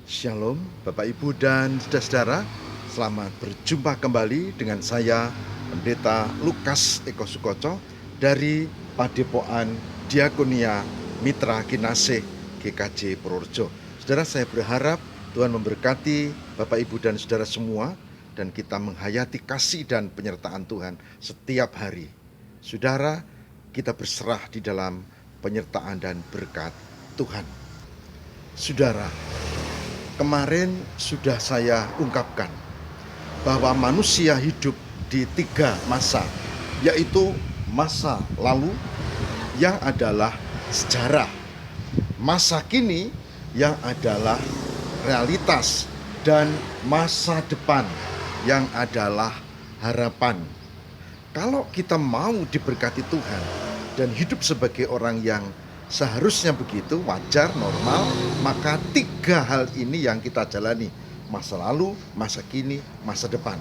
Shalom Bapak Ibu dan saudara-saudara. Selamat berjumpa kembali dengan saya Pendeta Lukas Eko Sukoco dari Padepokan Diakonia Mitra Kinasih GKJ Purworejo. Saudara, saya berharap Tuhan memberkati Bapak Ibu dan saudara semua, dan kita menghayati kasih dan penyertaan Tuhan setiap hari. Saudara, kita berserah di dalam penyertaan dan berkat Tuhan. Saudara, kemarin sudah saya ungkapkan bahwa manusia hidup di 3 masa, yaitu masa lalu yang adalah sejarah, masa kini yang adalah realitas, dan masa depan yang adalah harapan. Kalau kita mau diberkati Tuhan dan hidup sebagai orang yang seharusnya begitu, wajar, normal, maka 3 hal ini yang kita jalani: masa lalu, masa kini, masa depan.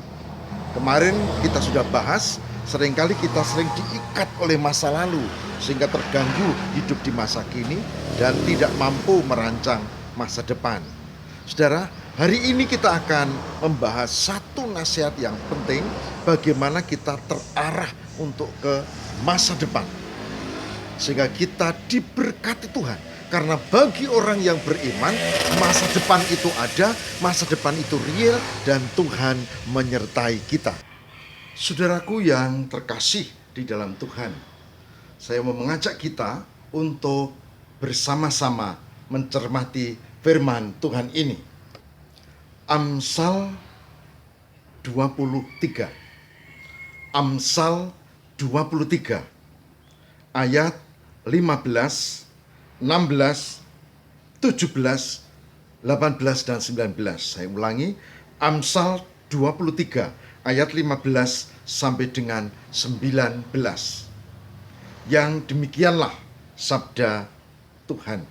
Kemarin kita sudah bahas, seringkali kita sering diikat oleh masa lalu sehingga terganggu hidup di masa kini dan tidak mampu merancang masa depan. Saudara, hari ini kita akan membahas satu nasihat yang penting, bagaimana kita terarah untuk ke masa depan, sehingga kita diberkati Tuhan. Karena bagi orang yang beriman, masa depan itu ada, masa depan itu real, dan Tuhan menyertai kita. Saudaraku yang terkasih di dalam Tuhan, saya mau mengajak kita untuk bersama-sama mencermati firman Tuhan ini. Amsal 23. Amsal 23 ayat 15, 16, 17, 18, dan 19. Saya ulangi, Amsal 23 ayat 15 sampai dengan 19. Yang demikianlah sabda Tuhan.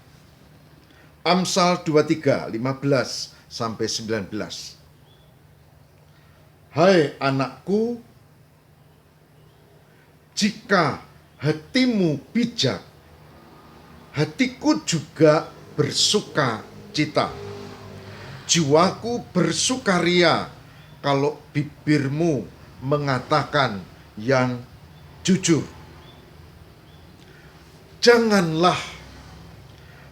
Amsal 23, 15 sampai 19. Hai anakku, jika hatimu bijak, hatiku juga bersuka cita. Jiwaku bersukaria kalau bibirmu mengatakan yang jujur. Janganlah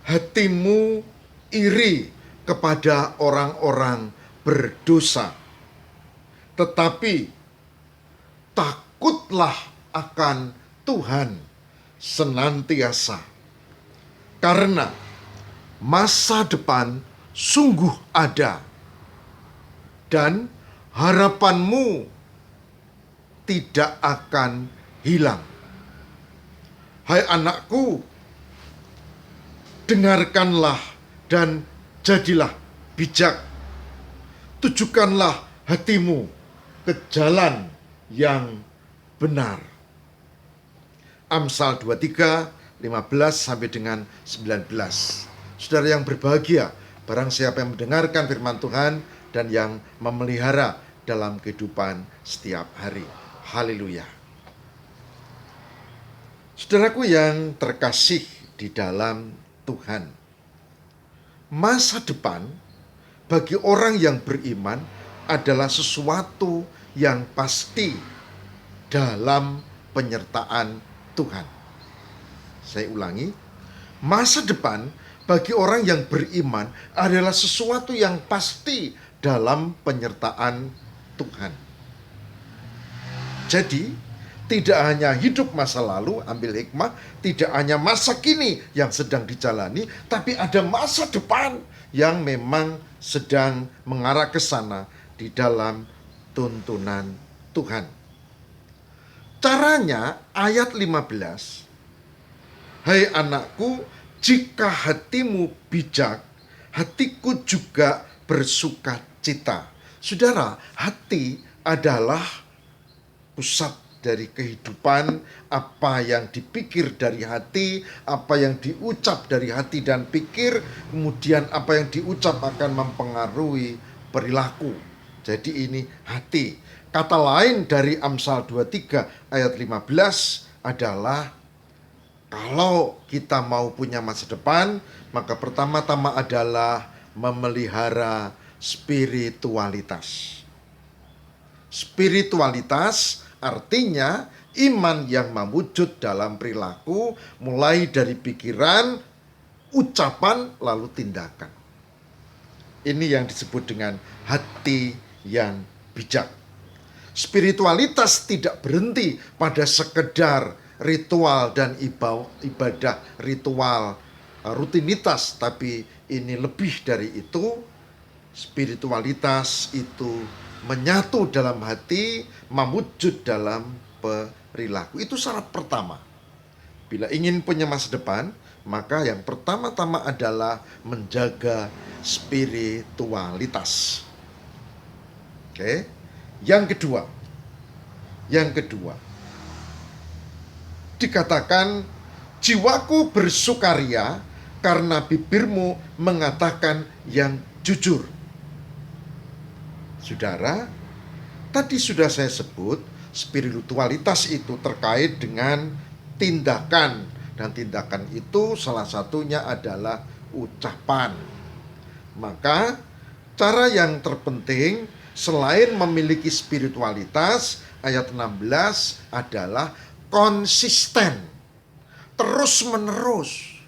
hatimu iri kepada orang-orang berdosa, tetapi takutlah akan Tuhan senantiasa, karena masa depan sungguh ada dan harapanmu tidak akan hilang. Hai anakku, dengarkanlah dan jadilah bijak. Tujukanlah hatimu ke jalan yang benar. Amsal 23, 15 sampai dengan 19. Saudara yang berbahagia, barang siapa yang mendengarkan firman Tuhan dan yang memelihara dalam kehidupan setiap hari. Haleluya. Saudaraku yang terkasih di dalam Tuhan, masa depan bagi orang yang beriman adalah sesuatu yang pasti dalam penyertaan Tuhan. Saya ulangi, masa depan bagi orang yang beriman adalah sesuatu yang pasti dalam penyertaan Tuhan. Jadi, tidak hanya hidup masa lalu, ambil hikmah, tidak hanya masa kini yang sedang dijalani, tapi ada masa depan yang memang sedang mengarah ke sana di dalam tuntunan Tuhan. Caranya ayat 15. Hai anakku, jika hatimu bijak, hatiku juga bersuka cita. Saudara, hati adalah pusat dari kehidupan. Apa yang dipikir dari hati, apa yang diucap dari hati dan pikir, kemudian apa yang diucap akan mempengaruhi perilaku. Jadi ini hati. Kata lain dari Amsal 23 ayat 15 adalah, kalau kita mau punya masa depan, maka pertama-tama adalah memelihara spiritualitas. Spiritualitas artinya iman yang mewujud dalam perilaku, mulai dari pikiran, ucapan, lalu tindakan. Ini yang disebut dengan hati yang bijak. Spiritualitas tidak berhenti pada sekedar ritual dan ibadah ritual rutinitas, tapi ini lebih dari itu. Spiritualitas itu menyatu dalam hati, mewujud dalam perilaku. Itu syarat pertama. Bila ingin punya masa depan, maka yang pertama-tama adalah menjaga spiritualitas. Oke. Yang kedua, dikatakan jiwaku bersukaria karena bibirmu mengatakan yang jujur. Saudara, tadi sudah saya sebut, spiritualitas itu terkait dengan tindakan. Dan tindakan itu salah satunya adalah ucapan. Maka cara yang terpenting selain memiliki spiritualitas, ayat 16 adalah konsisten. Terus menerus.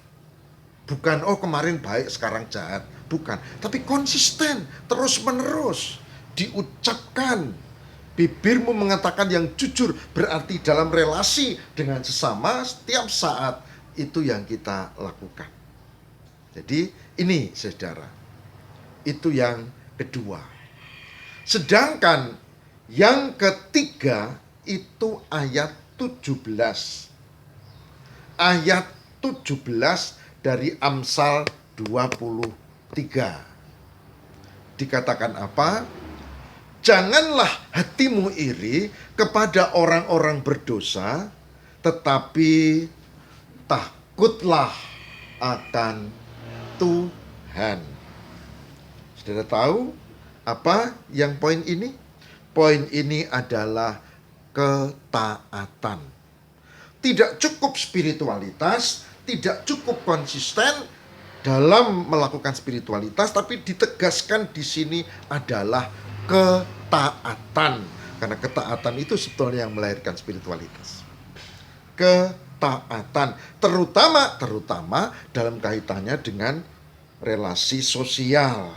Bukan, oh kemarin baik sekarang jahat. Bukan, tapi konsisten, terus menerus. Diucapkan, bibirmu mengatakan yang jujur, berarti dalam relasi dengan sesama setiap saat itu yang kita lakukan. Jadi ini saudara, itu yang kedua. Sedangkan yang ketiga itu ayat 17. Ayat 17 dari Amsal 23. Dikatakan apa? Janganlah hatimu iri kepada orang-orang berdosa, tetapi takutlah akan Tuhan. Saudara tahu apa yang poin ini? Poin ini adalah ketaatan. Tidak cukup spiritualitas, tidak cukup konsisten dalam melakukan spiritualitas, tapi ditegaskan di sini adalah ketaatan. Karena ketaatan itu sebetulnya yang melahirkan spiritualitas. Ketaatan, terutama dalam kaitannya dengan relasi sosial.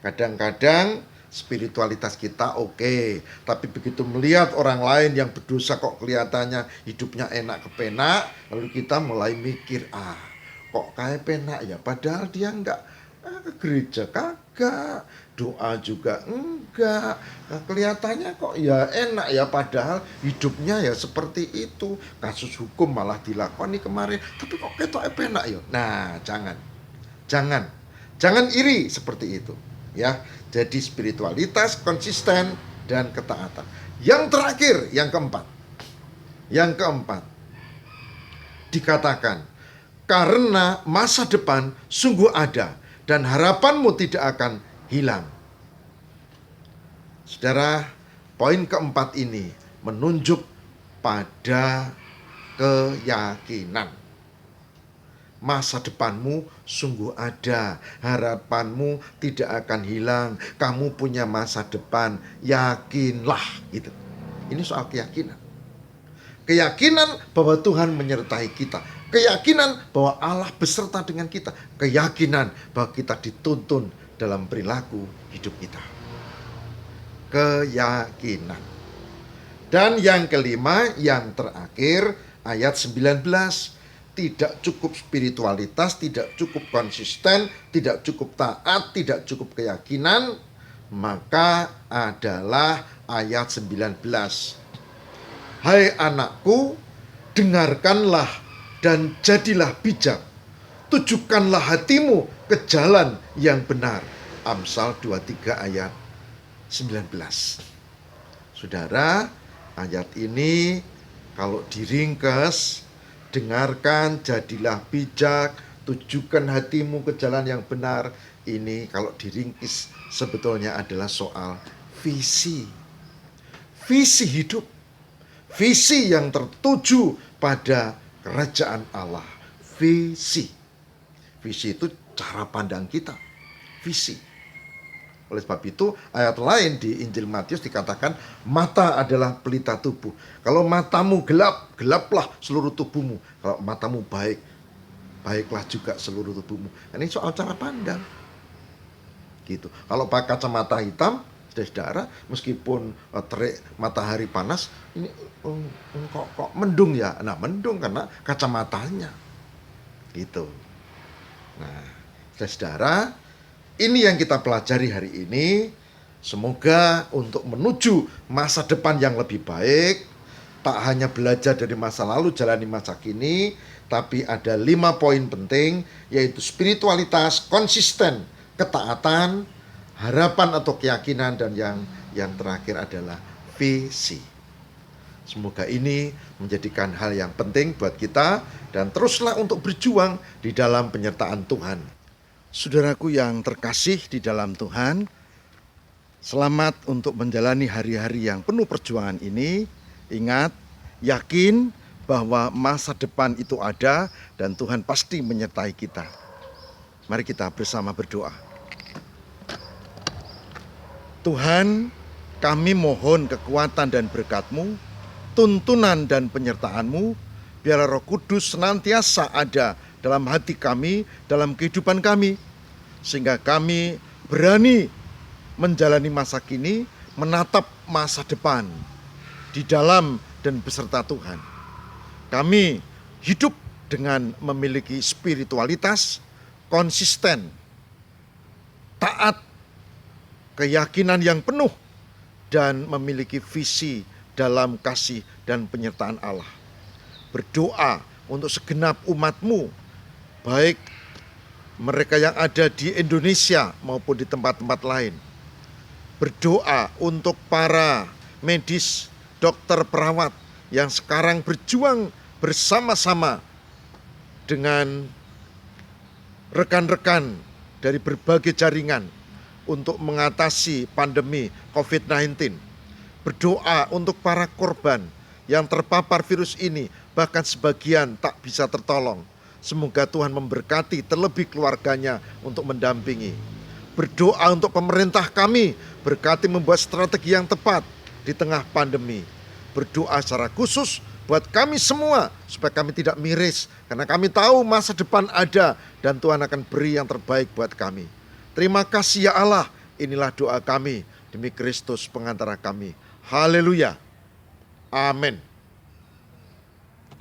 Kadang-kadang spiritualitas kita oke, tapi begitu melihat orang lain yang berdosa kok kelihatannya hidupnya enak kepenak, lalu kita mulai mikir, kok kayak penak ya, padahal dia enggak ke gereja kagak, doa juga enggak, kelihatannya kok ya enak ya, padahal hidupnya ya seperti itu, kasus hukum malah dilakoni kemarin, tapi kok ketok penak ya. Nah, jangan iri seperti itu ya. Jadi spiritualitas, konsisten, dan ketaatan. Yang terakhir, yang keempat dikatakan, karena masa depan sungguh ada dan harapanmu tidak akan hilang. Saudara, poin keempat ini menunjuk pada keyakinan. Masa depanmu sungguh ada, harapanmu tidak akan hilang, kamu punya masa depan, yakinlah gitu. Ini soal keyakinan. Keyakinan bahwa Tuhan menyertai kita, keyakinan bahwa Allah beserta dengan kita, keyakinan bahwa kita dituntun dalam perilaku hidup kita. Keyakinan. Dan yang kelima, yang terakhir, ayat 19. Tidak cukup spiritualitas, tidak cukup konsisten, tidak cukup taat, tidak cukup keyakinan, maka adalah ayat 19. Hai anakku, dengarkanlah dan jadilah bijak. Tujukanlah hatimu ke jalan yang benar. Amsal 23 ayat 19. Saudara, ayat ini kalau diringkas, dengarkan, jadilah bijak, tujukan hatimu ke jalan yang benar. Ini kalau diringkis sebetulnya adalah soal visi. Visi hidup. Visi yang tertuju pada kerajaan Allah. Visi. Visi itu cara pandang kita. visi. Oleh sebab itu ayat lain di Injil Matius dikatakan mata adalah pelita tubuh. Kalau matamu gelap, gelaplah seluruh tubuhmu. Kalau matamu baik, baiklah juga seluruh tubuhmu. Ini soal cara pandang. Gitu. Kalau pakai kacamata hitam, saudara, meskipun terik matahari panas, ini kok mendung ya? Nah, mendung karena kacamatanya. Gitu. Nah, saudara, ini yang kita pelajari hari ini. Semoga untuk menuju masa depan yang lebih baik, tak hanya belajar dari masa lalu, jalani masa kini, tapi ada 5 poin penting, yaitu spiritualitas, konsisten, ketaatan, harapan atau keyakinan, dan yang terakhir adalah visi. Semoga ini menjadikan hal yang penting buat kita, dan teruslah untuk berjuang di dalam penyertaan Tuhan. Saudaraku yang terkasih di dalam Tuhan, selamat untuk menjalani hari-hari yang penuh perjuangan ini. Ingat, yakin bahwa masa depan itu ada dan Tuhan pasti menyertai kita. Mari kita bersama berdoa. Tuhan, kami mohon kekuatan dan berkat-Mu, tuntunan dan penyertaan-Mu, biar Roh Kudus senantiasa ada dalam hati kami, dalam kehidupan kami, sehingga kami berani menjalani masa kini, menatap masa depan di dalam dan beserta Tuhan. Kami hidup dengan memiliki spiritualitas, konsisten, taat, keyakinan yang penuh, dan memiliki visi dalam kasih dan penyertaan Allah. Berdoa untuk segenap umat-Mu, baik mereka yang ada di Indonesia maupun di tempat-tempat lain. Berdoa untuk para medis, dokter, perawat yang sekarang berjuang bersama-sama dengan rekan-rekan dari berbagai jaringan untuk mengatasi pandemi COVID-19. Berdoa untuk para korban yang terpapar virus ini, bahkan sebagian tak bisa tertolong. Semoga Tuhan memberkati terlebih keluarganya untuk mendampingi. Berdoa untuk pemerintah kami, berkati membuat strategi yang tepat di tengah pandemi. Berdoa secara khusus buat kami semua supaya kami tidak miris, karena kami tahu masa depan ada dan Tuhan akan beri yang terbaik buat kami. Terima kasih ya Allah, inilah doa kami demi Kristus pengantara kami. Haleluya. Amin.